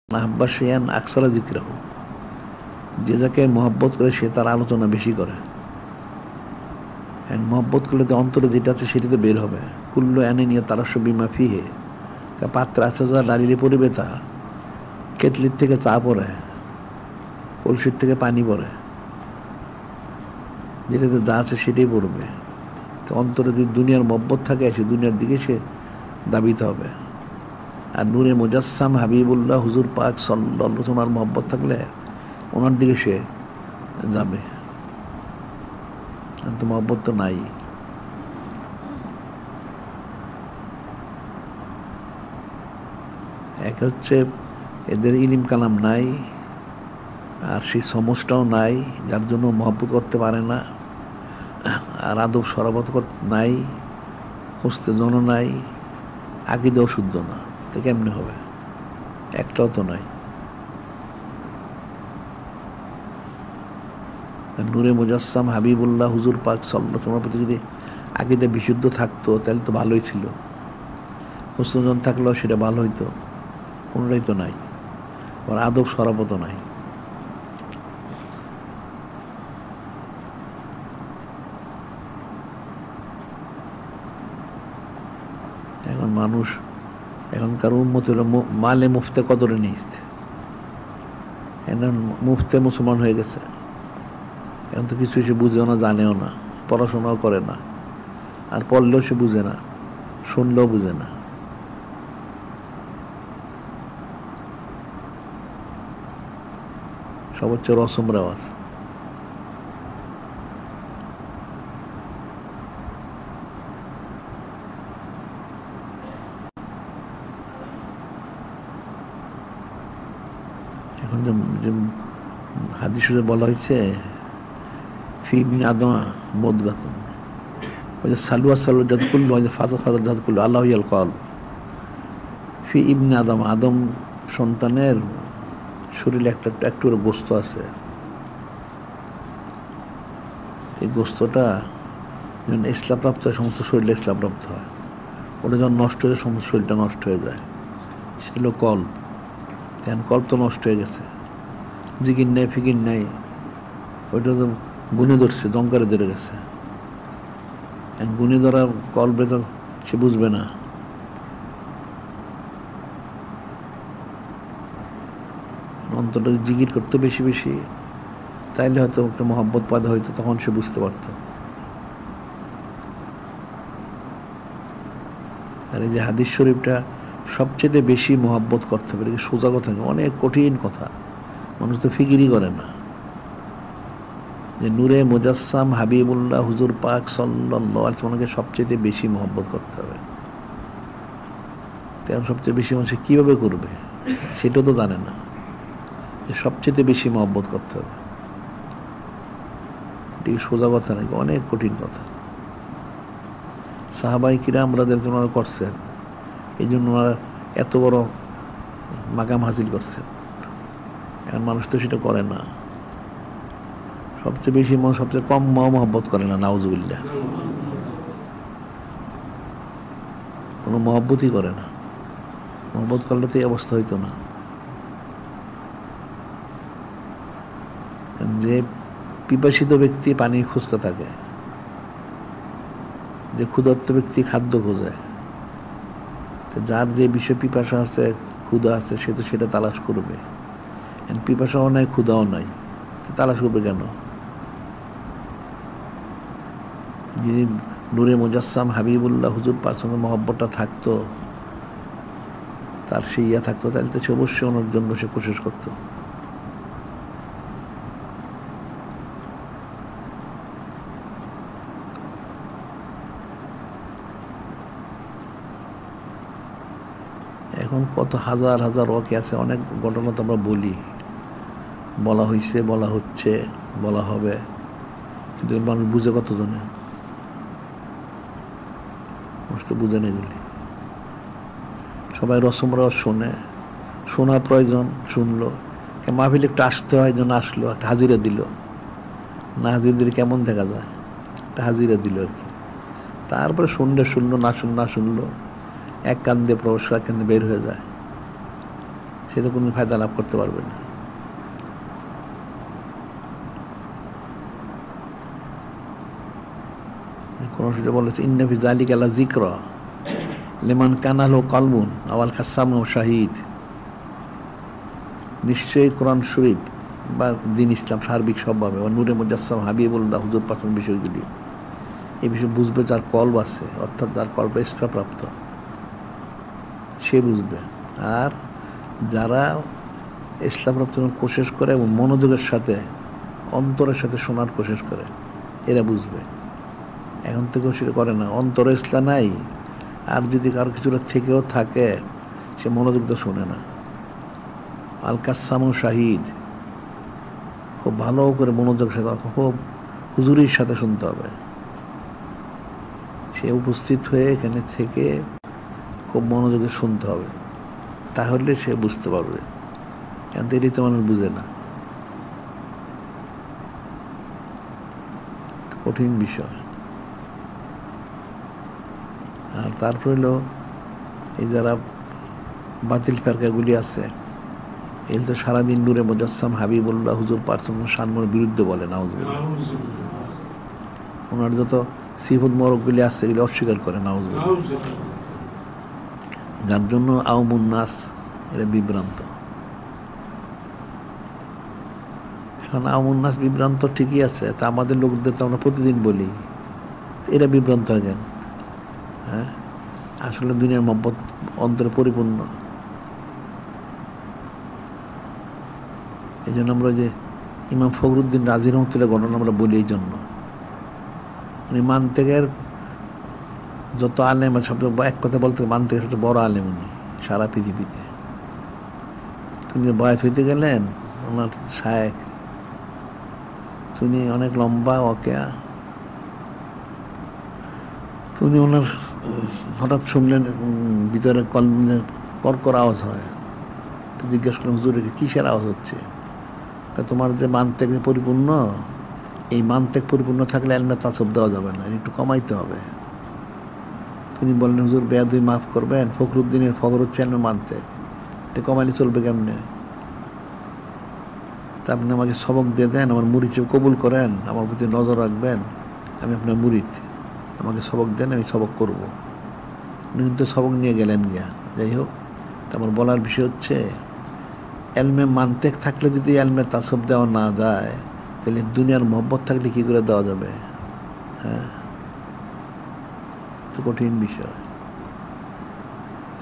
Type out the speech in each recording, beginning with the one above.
আহব্বা শেয়ান আকসারা যিকরাহু, যে যাকে মহব্বত করে সে তার আলোচনা বেশি করে। মহব্বত করলে যে অন্তরে যেটা আছে সেটা তো বের হবে। কুল্লু এনে নিয়ে তারা বিমা ফিহে, পাত্র আছে যা ডালিলে পড়বে তা, কেটলির থেকে চা পড়ে, কলসির থেকে পানি পড়ে, যেটাতে যা আছে সেটাই পড়বে। তো অন্তরে যদি দুনিয়ার মহব্বত থাকে সে দুনিয়ার দিকে সে দাবিতে হবে। আর নূরে মুজাসসাম হাবিবুল্লাহ হুজুর পাক সাল্লাল্লাহু আলাইহি ওয়াসাল্লাম মহব্বত থাকলে ওনার দিকে সে যাবে। তো মহব্বত তো নাই। এক হচ্ছে এদের ইলিম কালাম নাই, আর সেই সমস্যাও নাই যার জন্য মহব্বত করতে পারে না, আর আদব সরাবত করতে নাই, খুঁজতে জন নাই, আকীদাও শুদ্ধ না। তো কেমনে হবে? একটাও তো নাই। নূরে মুজাসসাম হাবিবুল্লাহ হুজুর পাক সাল্লাল্লাহু আলাইহি ওয়াসাল্লামের প্রতি যদি আকীদা বিশুদ্ধ থাকতো তাহলে তো ভালোই ছিল, খুঁজতে থাকলেও সেটা ভালো হইতো। কোনোটাই তো নাই, আর আদব সরাবত নাই। এখন মানুষ, এখনকার উম্মতের মালে মুফতে কদরে নিয়েছে। এখন মুফতে মুসলমান হয়ে গেছে, এখন তো কিছু সে বুঝেও না, জানেও না, পড়াশোনাও করে না, আর পড়লেও সে বুঝে না, শুনলেও বুঝে না। সব হচ্ছে রসম রেওয়াজ। এখন যে হাদিসে বলা হয়েছে ফি ইবনি আদম মুদগাতুন, ওই যে সালুয়া সালু জাদ কুল্লু, ওই যে ফাজা ফাজা জাদ কুল্লু, আল্লাহু ইয়াল কল। ফি ইবনি আদম, আদম সন্তানের শরীরে একটু গোস্ত আছে। এই গোস্তটা যখন ইসলামপ্রাপ্ত হয় সমস্ত শরীরে ইসলামপ্রাপ্ত হয়, ওটা যখন নষ্ট হয়ে সমস্ত শরীরটা নষ্ট হয়ে যায়। সেটা হলো কল্প। এখন কল্প তো নষ্ট হয়ে গেছে, জিকির নেই, ফিকির নেই, ওইটা তো গুণে ধরছে, দঙ্কারে ধরে গেছে। গুণে ধরা কল্পে তো সে বুঝবে না। অন্তরটা জিকির করতে বেশি বেশি, তাইলে হয়তো একটা মহব্বত পয়দা হইতো, তখন সে বুঝতে পারত। আর এই যে হাদিস শরীফটা সবচেয়ে বেশি মহব্বত করতে হবে, সোজা কথা, অনেক কঠিন কথা, মানুষ তো ফিকিরই করে না। যে নূরে মুজাসসাম হাবিবুল্লাহ হুজুর পাক সাল্লাল্লাহু আলাইহি ওয়াসাল্লামকে সবচেয়ে বেশি মহব্বত করতে হবে। তেমন সবচেয়ে বেশি মানুষ কিভাবে করবে সেটা তো জানে না, যে সবচেয়ে বেশি মহব্বত করতে হবে। এটি সোজা কথা নাকি, অনেক কঠিন কথা। সাহাবায়ে কিরাম রাদিয়াল্লাহু আনহুম করছেন, এই জন্য ওনারা এত বড় মাকাম হাসিল করছেন। এখন মানুষ তো সেটা করে না। সবচেয়ে বেশি সবচেয়ে কম মহব্বত করে না, নাউজুবিল্লাহ। কোনো মহব্বতই করে না। মহব্বত করলে তো এই অবস্থা হইতো না। যে পিপাসিত ব্যক্তি পানি খুঁজতে থাকে, যে ক্ষুধার্ত ব্যক্তি খাদ্য খোঁজে, যার যে বিষয়ে পিপাসা আছে, ক্ষুধা আছে, সে তো সেটা তালাশ করবে। পিপাসাও নাই, ক্ষুধাও নাই, তালাশ করবে কেন? যদি নূরে মুজাসসাম হাবিবুল্লাহ হুজুর পাক সঙ্গে মহব্বতটা থাকতো, তার সেই ইয়া থাকতো, তাহলে তো সে অবশ্যই ওনার জন্য সে কোশিশ করতো। এখন কত হাজার হাজার ওয়াকি আছে, অনেক ঘটনা তো আমরা বলি, বলা হয়েছে, বলা হচ্ছে, বলা হবে, কিন্তু মানুষ বুঝে কতজনে? মানুষ তো বুঝে না এগুলি। সবাই রসম রস শোনে, শোনা প্রয়োজন, শুনলো। মাহফিলে একটু আসতে হয়, যেন আসলো, একটা হাজিরা দিল। না হাজিরা দিলে কেমন দেখা যায়? একটা হাজিরা দিল আর কি। তারপরে শুনলে শুনলো, না শুনলো, এক কান দিয়ে প্রবেশ, এক কান দিয়ে বের হয়ে যায়। সে তো কোনো ফায়দা লাভ করতে পারবে না। কোন বলেছে ইন্না ফি যালিকা লাযিকরা লিমান কানা লাহু কলবুন আও আলকা সামআ শাহীদ। নিশ্চয়ই কোরআন শরীফ বা দ্বীন ইসলাম সার্বিক সবভাবে নূরে মুজাসসাম হাবিবুল্লাহ হুজুর পাঠানোর বিষয়গুলি, এই বিষয়ে বুঝবে যার কলব আছে, অর্থাৎ যার কল্প ইসলাপ্রাপ্ত, সে বুঝবে। আর যারা ইসলামপ্রাপ্ত কোশিশ করে এবং মনোযোগের সাথে অন্তরের সাথে শোনার কোশিশ করে, এরা বুঝবে। এখন থেকেও সেটা করে না, অন্তরে ইসলাম নাই, আর যদি কারো কিছুটা থেকেও থাকে সে মনোযোগ তো শোনে না। আল কাসামু শাহিদ, খুব ভালো করে মনোযোগ সাথে, খুব হুজুরির সাথে শুনতে হবে। সে উপস্থিত হয়ে এখানে থেকে খুব মনোযোগে শুনতে হবে, তাহলে সে বুঝতে পারবে। এখন এটি তো মানুষ বুঝে না, কঠিন বিষয়। আর তারপর হলো এই যারা বাতিল ফেরকাগুলি আছে, এর তো সারাদিন নূরে মুজাসসাম হাবিবুল্লাহ হুজুর পার্সোনাল শানমুর বিরুদ্ধে বলে, নাউজুবিল্লাহ। ওনার যত সিফত মরকগুলি আছে এগুলি অস্বীকার করে, নাউজুবিল্লাহ। যার জন্য আওয়ামুন নাস এরা বিভ্রান্ত। এখন আওয়ামুন নাস বিভ্রান্ত ঠিকই আছে, তা আমাদের লোকদের তো আমরা প্রতিদিন বলি, এরা বিভ্রান্ত হয়ে গেল। হ্যাঁ, আসলে দুনিয়ার মহব্বত অন্তরে পরিপূর্ণ। এই জন্য আমরা যে ইমাম ফখরুদ্দিন রাজি রহমতুল্লাহ ঘটনা আমরা বলি, এই জন্য উনি মানতেকের যত আলেম আছে সব এক কথা বলতে, মানতেকের সবচেয়ে বড় আলেম উনি সারা পৃথিবীতে। তিনি বয়াত হইতে গেলেন, ওনার শায়েখ, তিনি অনেক লম্বা ওয়াকিয়া। তিনি ওনার হঠাৎ শুনলেন ভিতরে কর্কর আওয়াজ হয়। তো জিজ্ঞেস করলেন, হুজুর কিসের আওয়াজ হচ্ছে? তোমার যে মানতেক পরিপূর্ণ, এই মানতেক পরিপূর্ণ থাকলে এলমে তাসব দেওয়া যাবে না, একটু কমাইতে হবে। তিনি বললেন, হুজুর বেয়াদবি মাফ করবেন, ফখরুদ্দিনের ফখর হচ্ছে এলমে মানতেক, এটা কমাইলে চলবে কেমনে? তা আপনি আমাকে সবক দিয়ে দেন, আমার মুরিদ হিসেবে কবুল করেন, আমার প্রতি নজর রাখবেন, আমি আপনার মুরিদ, আমাকে সবক দেন, আমি সবক করব। উনি কিন্তু সবক নিয়ে গেলেন গিয়া। যাই হোক, আমার বলার বিষয় হচ্ছে, এলমে মানতেক থাকলে যদি এলমে তাসব দেওয়া না যায়, তাহলে দুনিয়ার মহব্বত থাকলে কি করে দেওয়া যাবে? হ্যাঁ, তো কঠিন বিষয়।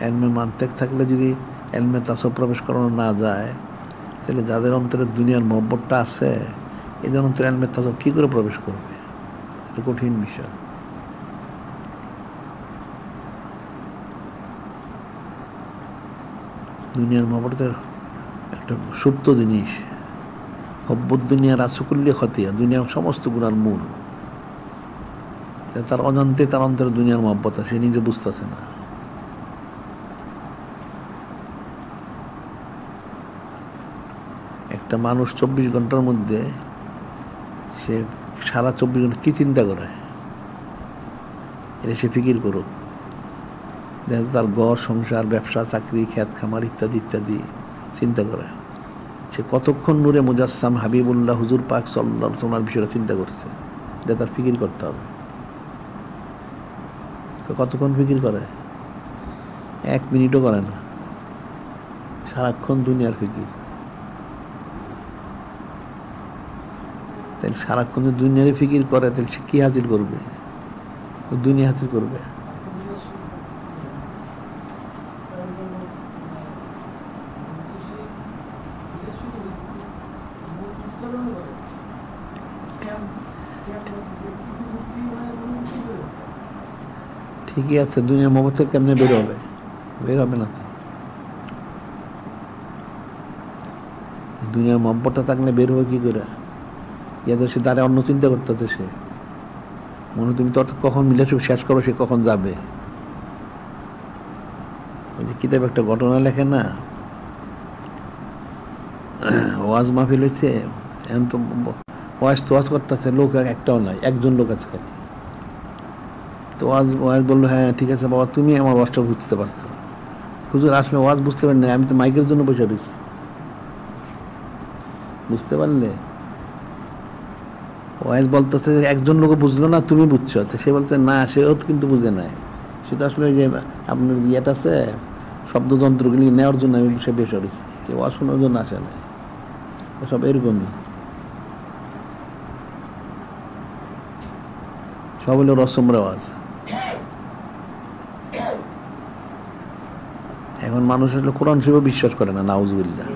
এলমে মানতেক থাকলে যদি এলমে তাসব প্রবেশ করানো না যায়, তাহলে যাদের অন্তরে দুনিয়ার মহব্বতটা আছে, এদের অন্তরে এলমে তাসব কি করে প্রবেশ করবে? এটা কঠিন বিষয়। দুনিয়ার মহব্বতের একটা সুপ্ত জিনিস, হব্বুদ দুনিয়ার আসুকুল্লি খতিয়া, দুনিয়ার সমস্ত গুণার মূল। তার অজান্তে তার অন্তরে দুনিয়ার মহব্বত আছে, সে নিজে বুঝতেছে না। একটা মানুষ 24 ঘন্টার মধ্যে সে সারা 24 ঘন্টা কি চিন্তা করে, এটা সে ফিকির করুক। দেখা তার ঘর সংসার, ব্যবসা, চাকরি, খেত খামার ইত্যাদি ইত্যাদি চিন্তা করে। সে কতক্ষণ নূরে মুজাসসাম হাবিবুল্লাহ হুজুর পাক সাল্লাল্লাহু আলাইহি ওয়াসাল্লামের বিষয়টা চিন্তা করছে, এটা তার ফিকির করতে হবে। কতক্ষণ ফিকির করে? 1 মিনিটও করে না, সারাক্ষণ দুনিয়ার ফিকির। তাহলে সারাক্ষণ যদি দুনিয়ারই ফিকির করে, তাহলে সে কি হাসিল করবে? দুনিয়া হাসিল করবে। ঠিকই আছে, দুনিয়ার মহব্বত থেকে কেমনে বের হবে? বের হবে না তো। দুনিয়ার মহব্বতটা থাকলে বের হবে কি করে? ইয়া তো সে তারে অন্য চিন্তা করতেছে, সে মনে তুমি তো কখন মিলে শেষ করো, সে কখন যাবে। ওই যে কিতাব একটা ঘটনা লেখে না, ওয়াজ মাহফিল হয়েছে, এখন তো ওয়াজ করতেছে, লোক একটাও নাই, একজন লোক আছে খালি। তো ওয়াজ বললো, হ্যাঁ ঠিক আছে বাবা, তুমি আমার ওয়াজটা বুঝতে পারছো, হুজুর আসলে ওয়াজ বুঝতে পারেন না, আমি তো মাইকের জন্য বসে রয়েছি। বুঝতে পারলে? ওয়াজ বলতেছে একজন লোক বুঝলো না, তুমি বুঝছো। সে বলছে না, সেও কিন্তু বুঝে নাই। সেটা আসলে যে আপনার ইয়েটা আছে শব্দযন্ত্রগুলি নেওয়ার জন্য আমি বসে বসে রয়েছি, ওয়াজ শোনার জন্য আসে না। সব এরকমই, সব হলো রসম রেওয়াজ। এখন মানুষ আসলে কোরআন শরীফ বিশ্বাস করে না, নাউজুবিল্লাহ।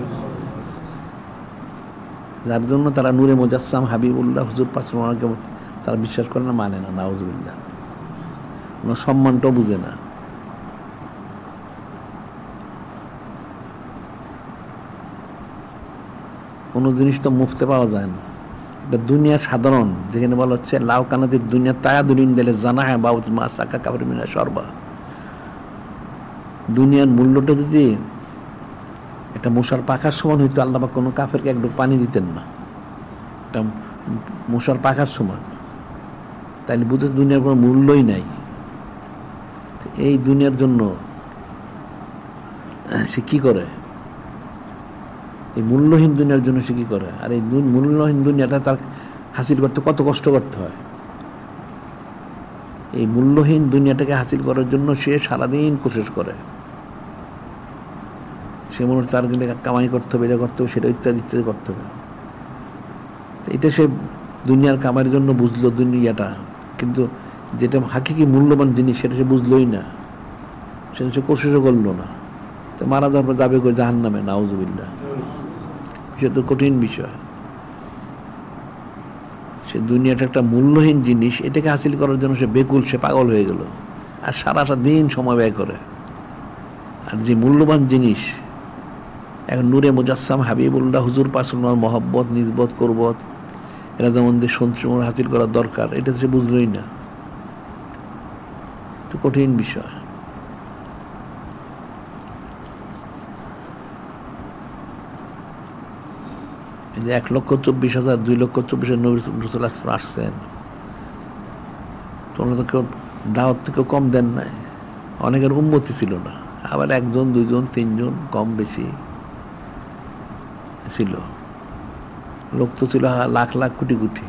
যার জন্য তারা নূরে মুজাসসাম হাবিবুল্লাহ হুজুর পাক তারা বিশ্বাস করে না, মানে না, নাউজুবিল্লাহ। ওনার সম্মানটাও বুঝে না। কোনো জিনিস তো মুফতে পাওয়া যায় না। এটা দুনিয়া সাধারণ, যেখানে বলা হচ্ছে লাউ কানাদের দুনিয়া তায়াদুলিন দিলে জানা হ্যাঁ বাউল মা সাকা কাবর মিনা সরবা। দুনিয়ার মূল্যটা যদি একটা মশার পাখার সমান হইতো, আল্লাহ পাক কোনো কাফেরকে একটু পানি দিতেন না। একটা মশার পাখার সমান, তাইলে বুঝে দুনিয়ার কোনো মূল্যই নাই। এই দুনিয়ার জন্য সে কি করে? এই মূল্যহীন দুনিয়ার জন্য সে কি করে? আর এই মূল্যহীন দুনিয়াটা তার হাসিল করতে কত কষ্ট করতে হয়। এই মূল্যহীন দুনিয়াটাকে হাসিল করার জন্য সে সারাদিন কোশিশ করে। সে মনে হচ্ছে তার কামাই করতে হবে, এটা করতে হবে, সেটা ইত্যাদি ইত্যাদি করতে হবে। এটা সে দুনিয়ার কামাইয়ের জন্য বুঝলো দুনিয়াটা, কিন্তু যেটা হাকিকি মূল্যবান জিনিস সেটা সে বুঝলোই না, সেটা সে কোশিশও করলো না। তো মারা যাওয়ার পর যাবে জাহান্নামে, নাউজুবিল্লাহ। সেটা তো কঠিন বিষয়। সে দুনিয়াটা একটা মূল্যহীন জিনিস, এটাকে হাসিল করার জন্য সে বেকুল, সে পাগল হয়ে গেল, আর সারাটা দিন সময় ব্যয় করে। আর যে মূল্যবান জিনিস, এখন নূরে মুজাসসাম হাবিবুল্লাহ হুজুর পাক মহব্বত, নিজবত, কুরবত, এরা যেমন সন্তুষ্ট হাসিল করার দরকার, এটা সে বুঝলোই না। তো কঠিন বিষয়। এই যে 1,24,000 2,24,000 নবী রাসূল আসছেন, তোমরা তো কেউ দাওয়াত থেকে কম দেন নাই। অনেকের উম্মতি ছিল না, আবার 1 জন 2 জন 3 জন কম বেশি ছিল। লোক তো ছিল লাখ লাখ কোটি কোটি।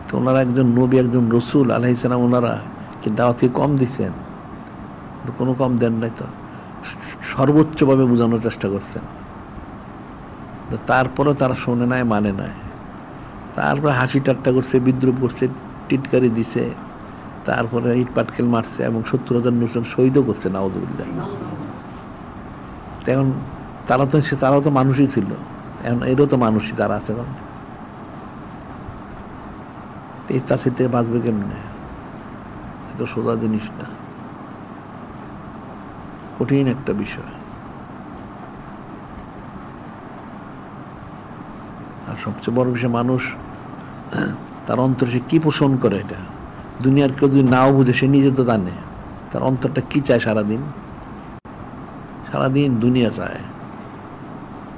তো ওনারা একজন নবী, একজন রসুল আলাইহিস সালাম, ওনারা কি দাওয়াতকে কম দিচ্ছেন? কোনো কম দেন নাই। তো সর্বোচ্চভাবে বোঝানোর চেষ্টা করছেন, তারপরেও তারা শোনে নাই, মানে নাই। তারপরে হাসি ঠাট্টা করছে, বিদ্রুপ করছে, টিটকারি দিছে, তারপরে ইট পাটকেল মারছে এবং 70,000 মুসলিম শহীদও করছে, নাউজুবিল্লাহ। এখন তারাও তো মানুষই ছিল, এখন এরও তো মানুষই যারা আছে। এখন এই চাষি থেকে বাঁচবে কেমনে? এত সোজা জিনিস না, কঠিন একটা বিষয়। আর সবচেয়ে বড় বিষয়, মানুষ তার অন্তর সে কি পোষণ করে, এটা দুনিয়ার কেউ যদি নাও বুঝে, সে নিজে তো জানে তার অন্তরটা কি চায়। সারাদিন দুনিয়া চায়,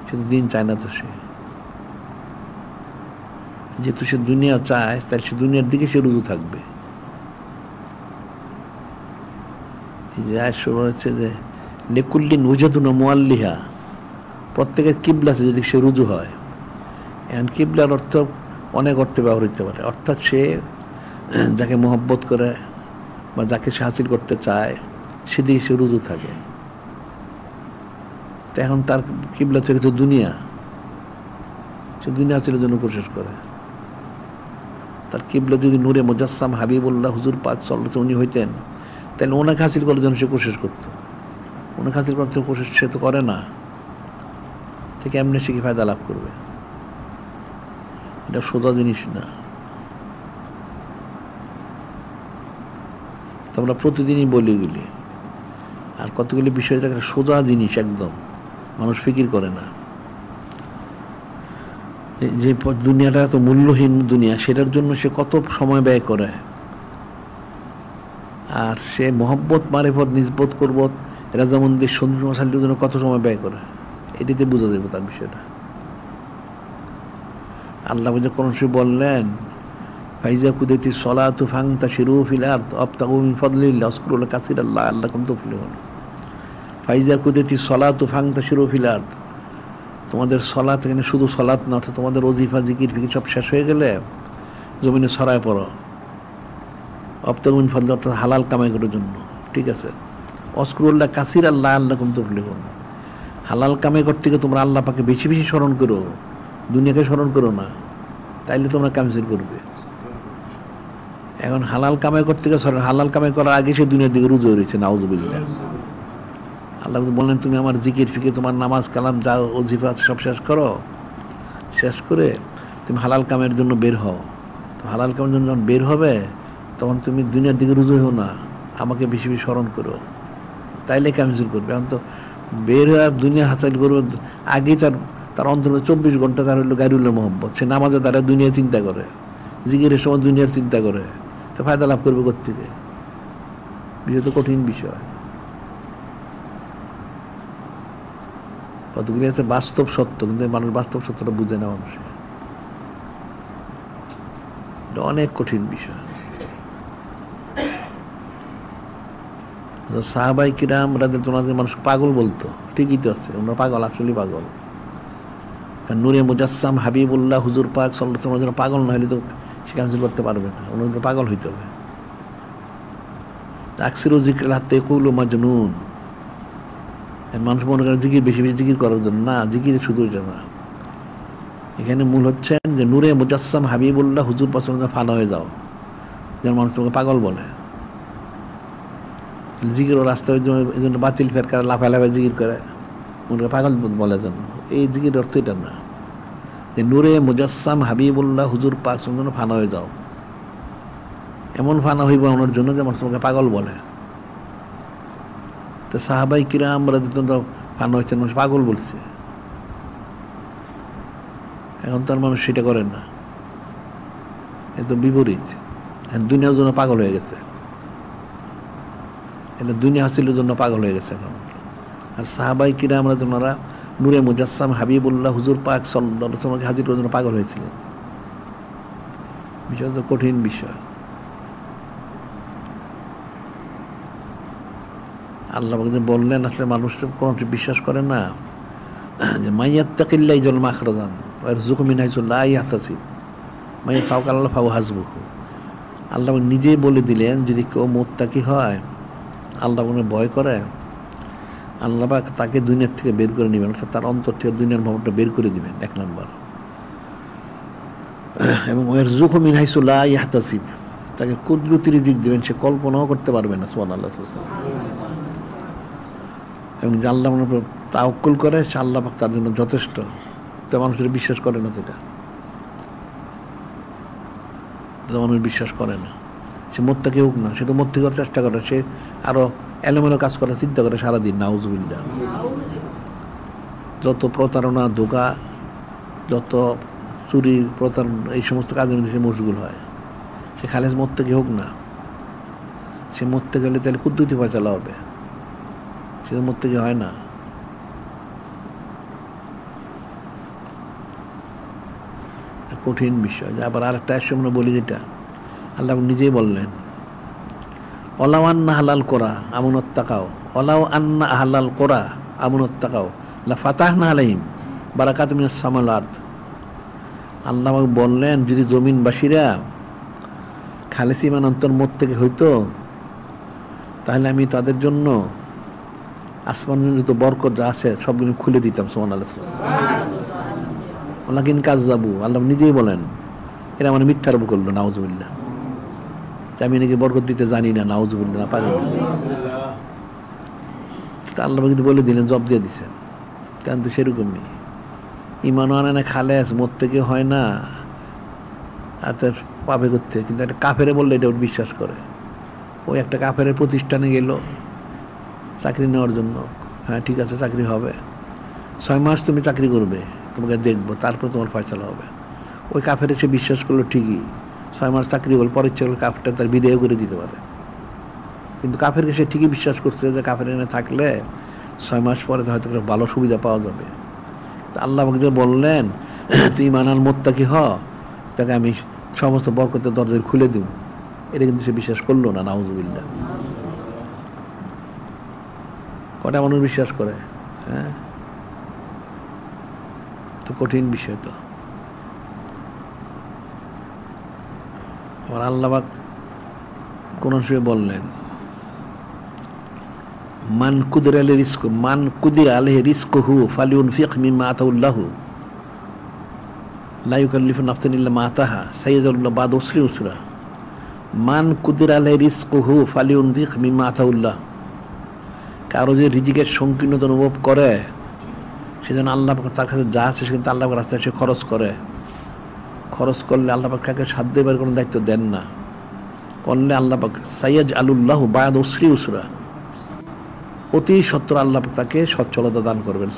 সে দিন চায় না। তো সে যেহেতু সে দুনিয়া চায়, তাহলে সে দুনিয়ার দিকে সে রুজু থাকবে। হচ্ছে যে লেকুল্লিন উজাদুন মুআল্লিহা, প্রত্যেকের কিবলা আছে যদি সে রুজু হয়। এখন কিবলার অর্থ অনেক অর্থে ব্যবহার হতে পারে, অর্থাৎ সে যাকে মহব্বত করে বা যাকে সে হাসিল করতে চায়, সেদিকে সে রুজু থাকে। তো এখন তার কিবলা থেকে তো দুনিয়া, সে দুনিয়া হাসিলের জন্য কোশিশ করে। তার কিবলা যদি নূরে মুজাসসাম হাবিবুল্লাহ হুজুর পাক সাল্লাল্লাহু আলাইহি ওয়াসাল্লাম উনি হইতেন, তাহলে ওনাকে হাসিল করার জন্য সে কোশিশ করতো। ওনাকে হাসিল করতে কোশিশ সে তো করে না, থেকে এমনি সে কি ফায়দা লাভ করবে? এটা সোজা জিনিস না। তো আমরা প্রতিদিনই বলি এগুলি, আর কতগুলি বিষয়টা সোজা জিনিস, একদম মানুষ ফিকির করে না। যে দুনিয়াটা এত মূল্যহীন দুনিয়া, সেটার জন্য সে কত সময় ব্যয় করে। আর সে মহব্বত, মারিফত, নিজবত, কুরবত, এরা যেমন সন্তুষ্ট মশালির জন্য কত সময় ব্যয় করে, এটিতে বোঝা যাবে তার বিষয়টা। আল্লাহ বুঝে কোন সে বললেন, ফাইজা কুদাইতি সলাতু ফান্তাশিরু ফিল আরদ ওয়াবতাগু মিন ফাদলিল্লাহ ওয়াজকুরুল্লাহ কাসীরান লাআল্লাকুম তুফলিহুন। ফাইজা কুদেতি সলাতু ফাংতাশিরু ফিল আরদ, তোমাদের সলাত এখানে শুধু সলাত না, অর্থাৎ তোমাদের ওজিফা জিকির ফিকির সব শেষ হয়ে গেলে জমিনে ছড়ায় পড়ো, অবতাগু মিন ফাদলি, অর্থাৎ হালাল কামাই করার জন্য। ঠিক আছে, অস্কুরুল্লাহ কাসির আল্লাহ আল্লাকুম তুফলিহুন, হালাল কামাই করতে গিয়ে তোমরা আল্লাহ পাকে বেশি বেশি স্মরণ করো, দুনিয়াকে স্মরণ করো না, তাইলে তোমরা কামিল করবে। এখন হালাল কামাই করতে গিয়ে হালাল কামাই করার আগে সে দুনিয়ার দিকে রুজু হয়েছে, নাউজুবিল্লাহ। আল্লাহ বললেন তুমি আমার জিকির ফিকির, তোমার নামাজ কালাম যা ওজিফা আছে সব শেষ করো, শেষ করে তুমি হালাল কামের জন্য বের হও। তো হালাল কামের জন্য যখন বের হবে তখন তুমি দুনিয়ার দিকে রুজু হও না, আমাকে বেশি বেশি স্মরণ করো, তাইলে কামিল করবে। এখন তো বের হয়ে দুনিয়া হাসিল করবে, আগেই তার অন্তরে 24 ঘন্টা তার হইলো গায়রুল্লাহ মোহাম্মদ, সে নামাজে দ্বারা দুনিয়া চিন্তা করে, জিকিরের সময় দুনিয়ার চিন্তা করে, তো ফায়দা লাভ করবে কোত্থেকে? বিষয় তো কঠিন বিষয়। কতগুলি আছে বাস্তব সত্য, কিন্তু মানুষ বাস্তব সত্যটা বুঝে না, মানুষ অনেক কঠিন বিষয়। সাহাবাই কিরাম রাদিয়াল্লাহু মানুষ পাগল বলতো, ঠিকই তো আছে, ওনারা পাগল, আসলে পাগল। নূরে মুজাসসাম হাবিবুল্লাহ হুজুর পাক সাল্লাল্লাহু আলাইহি ওয়াসাল্লাম পাগল না হলে তো সে কাজ করতে পারবে না, ওনাদের পাগল হইতে হবে। আকসিরু যিকরিল হাত্তা ইয়াকুলু মাজনুন, মানুষ মনে করে জিকির বেশি বেশি জিকির করার জন্য, না, জিকির শুধু এটা না। এখানে মূল হচ্ছে যে নূরে মুজাসসাম হাবিবুল্লাহ হুজুর পাক সাল্লাল্লাহু আলাইহি ওয়াসাল্লাম ফানা হয়ে যাও, যেন মানুষ তোমাকে পাগল বলে। জিকির ও রাস্তায় এই জন্য বাতিল ফেরকার লাফায় লাফায় জিকির করে, মনে পাগল বলে যেন, এই জিকির অর্থ এটা না। যে নূরে মুজাসসাম হাবিবুল্লাহ হুজুর পাক সাল্লাল্লাহু আলাইহি ওয়াসাল্লাম ফানা হয়ে যাও, এমন ফানা হইব ওনার জন্য যে মানুষ তোমাকে পাগল বলে। তো সাহাবাই কিরাম রাদিয়াল্লাহু ফানা হয়েছেন, মানুষ পাগল বলছে। এখন তার মানুষ সেটা করেন না, একদম বিপরীত, দুনিয়ার জন্য পাগল হয়ে গেছে, এটা দুনিয়া হাসিলের জন্য পাগল হয়ে গেছে এখন। আর সাহাবাই কিরাম রাদিয়াল্লাহু নূরে মুজাসসাম হাবিবুল্লাহ হুজুর পাক সাল্লাল্লাহু আলাইহি ওয়াসাল্লামকে হাজির করার জন্য পাগল হয়েছিলেন। বিষয় তো কঠিন বিষয়। আল্লাহ বললেন, আসলে মানুষ কোনো বিশ্বাস করে না যে মাইয়াত্তাকিল্লাহ ইয়াজআল মাখরাজান ওয়া ইয়ারযুকহু মিন হাইসু লা ইয়াহতাসিব ওয়া ইয়াতাওয়াক্কালু ফাহুয়া হাসবুহু। আল্লাহ নিজেই বলে দিলেন, যদি কেউ মুত্তাকি হয়, আল্লাহ মনে ভয় করে, আল্লাহ পাক তাকে দুনিয়ার থেকে বের করে নেবেন, অর্থাৎ তার অন্তর থেকে দুনিয়ার ভবনটা বের করে দিবেন, এক নম্বর। এবং ওয়া ইয়ারযুকহু মিন হাইসু লা ইয়াহতাসিব, তাকে কুদরতি রিজিক দিবেন, সে কল্পনাও করতে পারবে না। সুবহানাল্লাহ। এবং যে আল্লাহ মনে তাওয়াক্কুল করে, সে আল্লাহ পাক তার জন্য যথেষ্ট। তো মানুষের বিশ্বাস করে না, যেটা মানুষ বিশ্বাস করে না। সে মুত্তাকি হোক না, সে তো মুত্তাকি করার চেষ্টা করে, সে আরো এলোমেলো কাজ করার চিন্তা করে সারাদিন, নাউজুবিল্লাহ। যত প্রতারণা, ধোঁকা, যত চুরি, প্রতারণা, এই সমস্ত কাজের মধ্যে সে মশগুল হয়। সে খালেজ মুত্তাকি হোক না, সে মুত্তাকি হলে তাহলে কুদরতি ফয়সালা হবে, সে তো মুত্তাকি হয় না। কঠিন বিষয়। আবার আরেকটা আমরা বলি, যেটা আল্লাহ নিজেই বললেন, ওলাও আন্না হালাল করা আমনত তাকাও, ওলাও আন্না হালাল করা আমনত তাকাও লা ফাতাহনা আলাইহিম বারাকাতুম মিনাস সামাওয়াল ওয়াল আরদ। আল্লাহ বললেন, যদি জমিনবাসীরা খালেস ঈমান অন্তর্মত থেকে হইতো, তাহলে আমি তাদের জন্য আসমানের যত বরকত যা আছে সবগুলো খুলে দিতাম। সুবহানাল্লাহ। ওয়ালাকিন কাযযাবু, আল্লাহ নিজেই বলেন, এরা মানে মিথ্যারোপ করলো, নাউজুবিল্লাহ। আমি নাকি বরকত দিতে জানি না, নাউজুবিল্লাহ, না পারি না। আল্লাহ কিন্তু বলে দিলেন, জব দিয়ে দিছেন। কারণ তো সেরকমই ঈমানও আনে না, খালেস মত থেকে হয় না, আর তার পাবে করতে। কিন্তু একটা কাফেরে বললে এটা বিশ্বাস করে। ওই একটা কাফের প্রতিষ্ঠানে গেল চাকরি নেওয়ার জন্য, হ্যাঁ ঠিক আছে চাকরি হবে, 6 মাস তুমি চাকরি করবে, তোমাকে দেখবো, তারপর তোমার ফয়সালা হবে। ওই কাফের সে বিশ্বাস করলো ঠিকই, 6 মাস চাকরি হল, পরে ইচ্ছে করলে কাফেরটা তার বিদায় করে দিতে পারে। কিন্তু কাফেরকে সে ঠিকই বিশ্বাস করছে যে কাফের এনে থাকলে 6 মাস পরে হয়তো ভালো সুবিধা পাওয়া যাবে। তা আল্লাহ আমাকে যে বললেন, তুই ঈমান মুত্তাকি হ, তাকে আমি সমস্ত বরকতের দরজা খুলে দিব, এটা কিন্তু সে বিশ্বাস করলো না, নাউজুবিল্লাহ। কটা মানুষ বিশ্বাস করে? হ্যাঁ, তো কঠিন বিষয় তো। আমার আল্লাহ পাক কোন সময় বললেন, মান কুদির আলী রিস্ক, মান কুদির আলী রিস্ক হু ফালিউনফিক মিম্মা আতাউল্লাহু লা ইউকাল্লিফু নাফসান ইল্লা মা আতাহা সাইয়াজুল্লাহ বাদ উসরি উসরা। মান কুদির আলী রিস্ক হু ফালিউনফিক মিম্মা আতাউল্লাহ। কারো যে রিজিকের সংকীর্ণতা অনুভব করে, সেজন্য আল্লাহ পাক তার কাছে যা আছে সে কিন্তু আল্লাহ পাক রাস্তায় সে খরচ করে। খরচ করলে আল্লাহ পাক কাকে সাধ্য এবার কোনো দায়িত্ব দেন না। করলে আল্লাহ পাক সাইয়াজ আলুল্লাহ বাদ উসরি উসরা, অতি সত্তর আল্লাহ পাক তাকে সচ্ছলতা দান করবেন।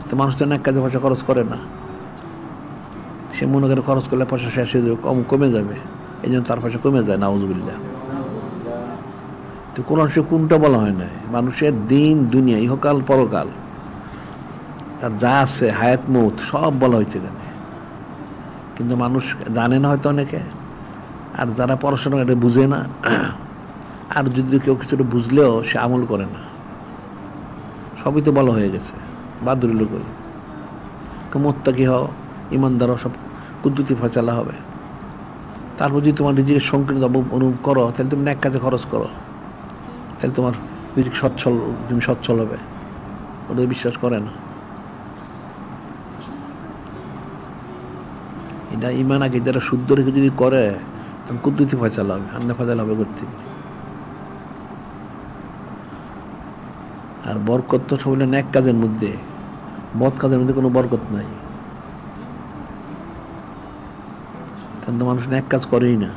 তো মানুষ তো এক কাজে পয়সা খরচ করে না, সে মনে করে খরচ করলে পয়সা শেষ হয়ে যাবে, কমে যাবে, এই জন্য তার পয়সা কমে যায়, নাউজুবিল্লাহ। তো কোন কোনটা বলা হয় না, মানুষের দিন দুনিয়া ইহকাল পরকাল তার যা আছে হায়াত মৌত সব বলা হয়েছে এখানে। কিন্তু মানুষ জানে না হয়তো অনেকে, আর যারা পড়াশোনা এটা বুঝে না, আর যদি কেউ কিছুটা বুঝলেও সে আমল করে না। সবই তো বলা হয়ে গেছে, বাদুর লোক মোত্তাকি হও, ইমানদার সব কুদ্দুতি ফয়সালা হবে। তারপর যদি তোমার নিজেকে সংকীর্ণ অনুভব করো, তাহলে তুমি এক কাজে খরচ করো, তাহলে তোমার নিজেকে সচ্ছল, তুমি সচ্ছল হবে। ওদের বিশ্বাস করে না। এটা ইমান আগে যারা শুদ্ধ রেখে যদি করে, তখন কুদ্দুতি ফয়সালা হবে, আন্না ফয়সালা হবে করতে। আর বরকত তো সব নেক কাজের মধ্যে, বদ কাজের মধ্যে কোনো বরকত নাই। কিন্তু মানুষ নেক কাজ করেই না।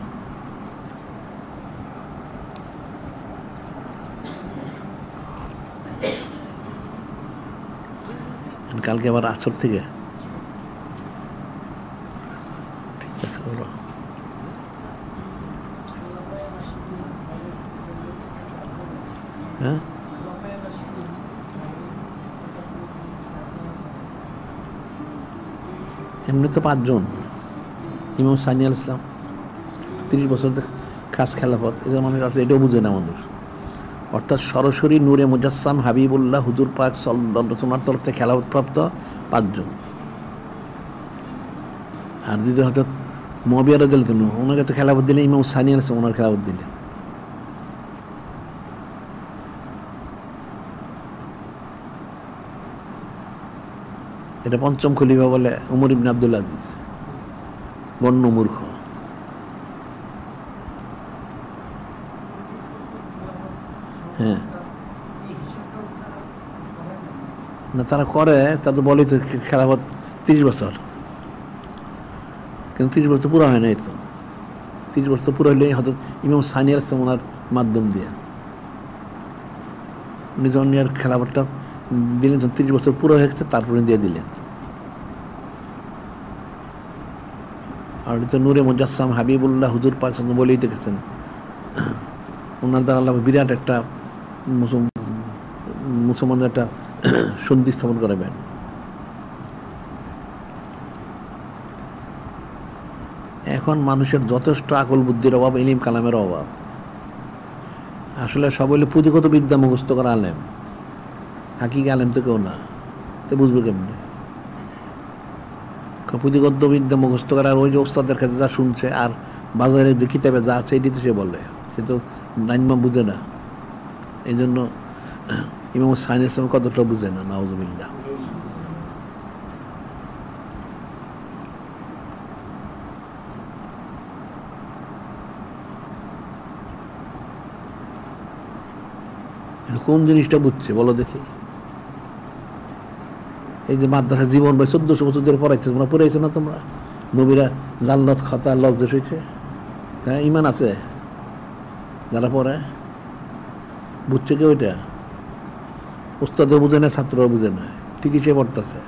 কালকে আবার আসর থেকে ঠিক আছে বলো। হ্যাঁ, এমনি তো 5 জন। ইমাম সানি আল ইসলাম 30 বছর খাস খেলাফত, এটা মানুষ এটাও বুঝে না মানুষ। অর্থাৎ সরাসরি নূরে মুজাসসাম হাবিবুল্লাহ হুজুর পাক সাল্লাল্লাহু আলাইহি ওয়াসাল্লামের তরফ থেকে খেলাফত প্রাপ্ত 5 জন। আর যদি হয়তো মুআবিয়া রাদিয়াল্লাহু আনহু, ওনাকে তো খেলাফত দিলে ইমাম সানি আল ইসলাম ওনার খেলাফত দিলে। এটা পঞ্চম খলিফা বলে উমর ইবনে আব্দুল আজিজ, গণ্য মূর্খ। হ্যাঁ, না তারা করে, তা তো বলেই তো খেলাফত 30 বছর, কিন্তু 30 বছর পুরো হয় নাই তো। 30 বছর পুরো হইলে হয়তো ইমাম সানি আল ইসলাম ওনার মাধ্যম দিয়ে উনি যখন খেলাফতটা দিলেন, 30 বছর পুরো হয়ে গেছে, তারপরে দিয়ে দিলেন। আর তো নূরে মুজাসসাম হাবিবুল্লাহ হুজুর পাক বলেই দেখেছেন, ওনার দ্বারা আল্লাহ বিরাট একটা মুসলমানদের একটা সন্ধি স্থাপন করাবেন। এখন মানুষের যথেষ্ট আকল বুদ্ধির অভাব, ইলিম কালামের অভাব। আসলে সব হইলে পুঁথিগত বিদ্যা মুখস্থ করা আলেম, হাকিকি আলেম তো কেউ না, তো বুঝবে কেমনি? পুঁথিগত বিদ্যা মুখস্থ করা, আর ওই যে ওস্তাদের কাছে যা শুনছে আর বাজারে যে কিতাবে যা আছে এটি তো সে বলে, সে তো নাইমা বুঝে না। এই জন্য ইমাম সানি ইসলাম কতটা বুঝে না, নাউজুবিল্লাহ। কোন জিনিসটা বুঝছে বলো দেখি? এই যে মাদ্রাসা জীবন ভাই 1400 বছর ধরে পড়াইছে, তোমরা পড়াইছো না? তোমরা নবীরা জান্নাত খাতা লজ্জা হয়েছে, হ্যাঁ, ইমান আছে যারা পড়ে, বুঝছে কি? ওইটা উস্তাদও বুঝে না, ছাত্রও বুঝে না, ঠিকই সে পড়তেছে।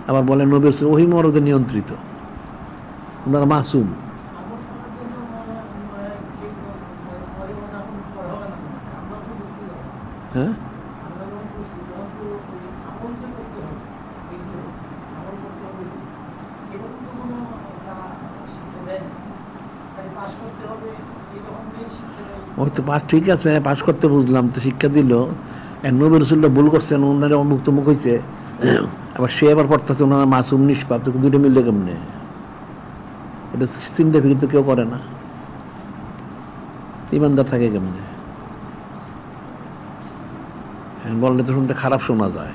আবার বলে নবীর ওহী মরদে নিয়ন্ত্রিত, ওনারা মাসুম। হ্যাঁ, ওই তো পাস ঠিক আছে, পাস করতে বুঝলাম, তো শিক্ষা দিল, নবী রাসূলটা ভুল করছেন, ওনারা অমুক তমুক হয়েছে, আবার সে আবার পড়তেছে ওনারা মাসুম নিষ্পাপ, তো দুইটা মিললে কেমনে? এটা চিন্তা ফিরে তো কেউ করে না, ইমানদার থাকে কেমনে? বললে তো শুনতে খারাপ শোনা যায়।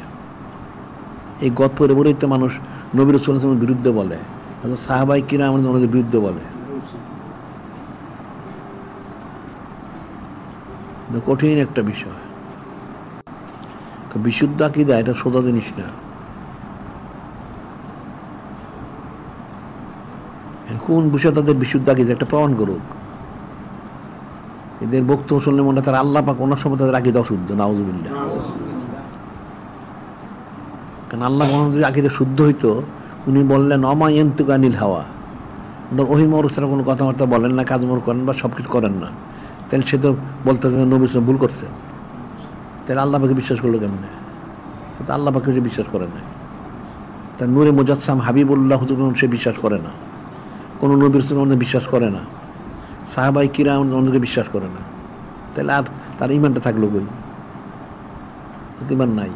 এই গদ পরে পরেই তো মানুষ নবী রাসূলের বিরুদ্ধে বলে, সাহাবায়ে কিরাম ওনাদের বিরুদ্ধে বলে। কঠিন একটা বিষয়। বিশুদ্ধ আকীদা এটা সোজা জিনিস না। কোন বিষয় তাদের বিশুদ্ধ আকীদা একটা প্রমাণ করুক। এদের বক্তব্য শুনলে মনে হয় তারা আল্লাহ পাক ওনার সময় তাদের আকীদা অশুদ্ধ, নাউযুবিল্লাহ। কারণ আল্লাহ যদি আকীদা শুদ্ধ হইতো, উনি বললেন অমা ইয়ানতিকু আনিল হাওয়া, ওহী মরক ছাড়া কোনো কথাবার্তা বলেন না, কাজমর করেন বা সব কিছু করেন না, তাহলে সে তো বলতেছে নবী সাল্লাল্লাহু ভুল করছে। তাহলে আল্লাহ পাকে বিশ্বাস করলো কেমনে? তো আল্লাহ পাকে সে বিশ্বাস করে না। তার নূরে মুজাসসাম হাবিবুল্লাহ সে বিশ্বাস করে না, কোনো নবীর রাসূলকে বিশ্বাস করে না, সাহাবায়ে কিরাম ওনাকে বিশ্বাস করে না। তাহলে আর তার ঈমানটা থাকলো কই? ঈমান নাই।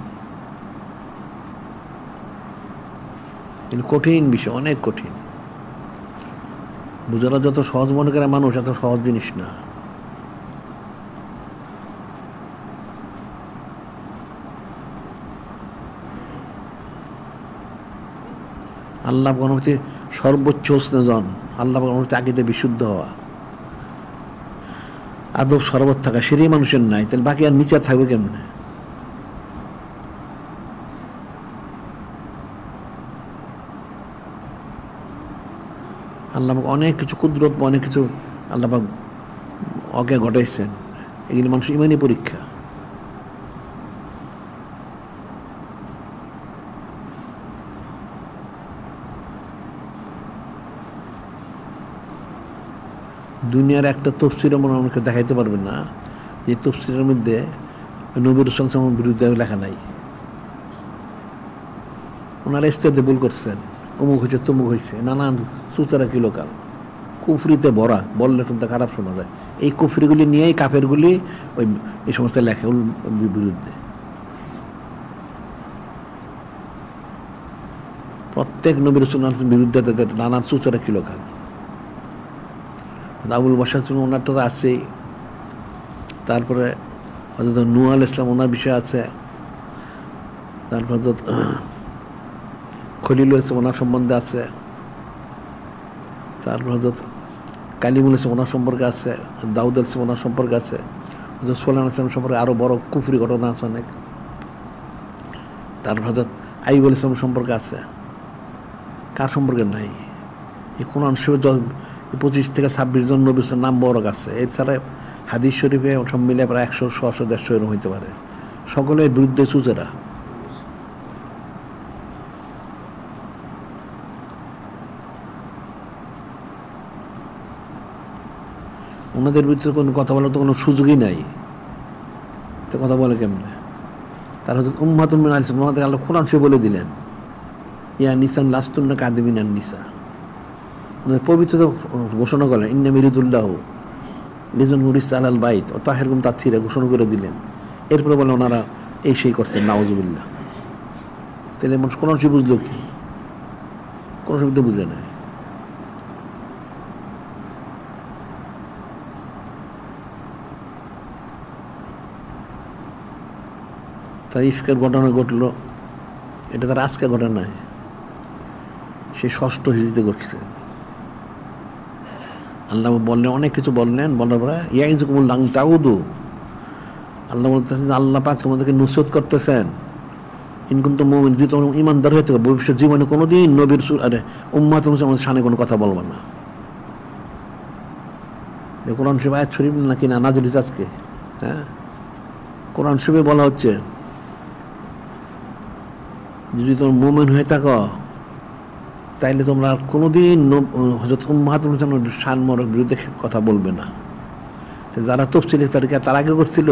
কিন্তু কঠিন বিষয়, অনেক কঠিন। বুঝানো যত সহজ মনে করে মানুষ, এত সহজ জিনিস না। আল্লাহ অনুমতি সর্বোচ্চ স্নেহজন, আল্লাহ অনুমতি আকীদা বিশুদ্ধ হওয়া, আদব সরবত থাকা, সেটাই মানুষের নাই, তাহলে বাকি আর নিচে থাকবে কেমনে? আল্লাহ অনেক কিছু কুদরত, অনেক কিছু আল্লাহ অজ্ঞা ঘটাইছেন, এগুলি মানুষের ইমানি পরীক্ষা। দুনিয়ার একটা তাফসীর মনে আমাকে দেখাইতে পারবেন না যে তাফসীরের মধ্যে নবী রাসূল সাল্লাল্লাহু আলাইহি ওয়াসাল্লামের বিরুদ্ধে লেখা নাই। ওনারা ইস্তেদে ভুল করছেন, অমুক হয়েছে তমুক হয়েছে, নানান সুতারা কিলোকাল কুফরিতে ভরা, বললে শুনতে খারাপ শোনা যায়। এই কুফরিগুলি নিয়েই কাফেরগুলি ওই এই সমস্ত লেখে বিরুদ্ধে। প্রত্যেক নবী রাসূলের বিরুদ্ধে তাদের নানান সুতারা কিলোকাল। আবুল বাশার ওনার তো আছেই, তারপরে হযরত নূহ আলাইহিস সালাম ওনার বিষয় আছে, তারপর হযরত খলিল আলাইহিস সালাম ওনার সম্বন্ধে আছে, তারপর হযরত কালিমুল ইসলাম ওনার সম্পর্কে আছে, দাউদ আলাইহিস সালাম ওনার সম্পর্কে আছে, হযরত সুলাইমান আলাইহিস সালাম সম্পর্কে আরো বড় কুফরি ঘটনা আছে অনেক, তারপর হযরত আইয়ুব আলাইহিস সালাম সম্পর্কে আছে। কার সম্পর্কে নাই? এই কোরআন শরীফে 25 থেকে 26 জন নবীর নাম বড় আছে। এছাড়া হাদিস শরীফে সব মিলে প্রায় 100, 100, 150 এরকম হইতে পারে। সকলের বিরুদ্ধে সুচেরা। ওনাদের বিরুদ্ধে কোনো কথা বলার তো কোনো সুযোগই নাই, তো কথা বলে কেমনে? তার হচ্ছে উম্মাতুন মিন আহলিস সুন্নাহ, আল্লাহ কোরআন শরীফে বলে দিলেন ইয়া নিসান লাস্তুন্না কাযিবিনান নিসা। পবিত্রতা ঘোষণা করলেন ইন্নামা ইউরিদুল্লাহু লিইয়ুতিম্মা আলাল বাইত ওয়া তাহিরকুম তাতহীরা ঘোষণা করে দিলেন। এরপরে বলে ওনারা এই সেই করছেন, নাউযুবিল্লাহ। তাহলে মানুষ কোরআন শরীফ বুঝলো কি? কোরআন শরীফ তো বুঝে নাই। তার ইফকের ঘটনা ঘটলো, এটা তার আজকে ঘটনা নয়, সে 6ষ্ঠ হিজরিতে ঘটছে। আল্লাহ বললেন, অনেক কিছু বললেন, বলার পরে ইয়াইযুকুমুল্লাহু আন তাউদু, আল্লাহ বলতেছেন যে আল্লাহ পাক তোমাদেরকে নসিহত করতেছেন ইন কুনতুম মুমিনিন, যদি তোমরা ঈমানদার হয়ে থাকো, ভবিষ্যৎ জীবনে কোনোদিন নবীর উম্মাত মুসলিমের শানে কোনো কথা বলবা না। কোরআন শরীফ আয়াত শরীফ নাকি না নাযিল হয়েছে আজকে? হ্যাঁ, কোরআন শরীফে বলা হচ্ছে যদি তোমরা মুমিন হয়ে থাকো তাইলে তোমরা কোনোদিন হযরত উম্মাহাতুল মুসলিমের শান মরক বিরুদ্ধে কথা বলবে না। যারা তাফসীর তাদেরকে তার আগে করছিল,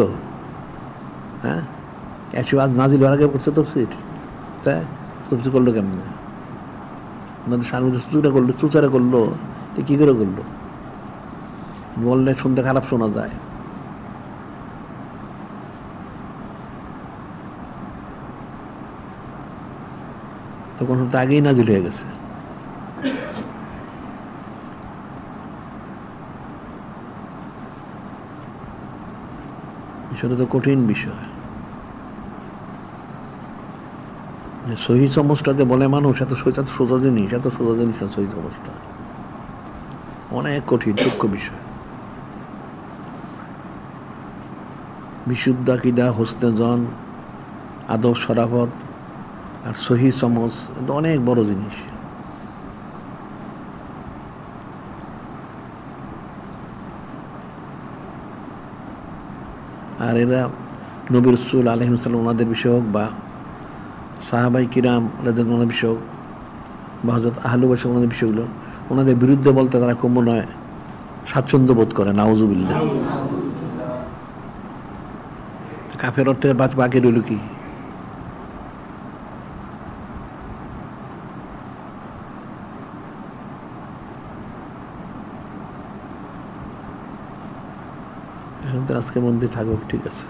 হ্যাঁ, আজ নাজিল হওয়ার আগে করছে তাফসীর, তাই তাফসীর করলো কেমনে? ওনাদের শান মধ্যে চুচারা করলো, কি করে করলো? বললে শুনতে খারাপ শোনা যায়। তখন হয়তো আগেই নাজিল হয়ে গেছে। বিষয়টা তো কঠিন বিষয়। সহি সমস্যাতে বলে মানুষ এত সোজা জিনিস, এত সোজা জিনিস না সহি সমস্যা, অনেক কঠিন সূক্ষ্ম বিষয়। বিশুদ্ধ আকীদা, হোসনে জন, আদব শরাফত আর সহি সমজ, এটা অনেক বড় জিনিস। আর এরা নবী রাসূল আলাইহিস সালাম ওনাদের বিষয় হোক, বা সাহাবাই কিরাম রাদিয়াল্লাহু বিষয় হোক, বা হযরত আহলে বাইত ওনাদের বিষয়গুলো, ওনাদের বিরুদ্ধে বলতে তারা খুব মনে হয় স্বাচ্ছন্দ্য বোধ করে। নাউযুবিল্লাহ। কাফের অর্থে বাকি রইল কি? এখন তো আজকে মন্দির থাকুক, ঠিক আছে।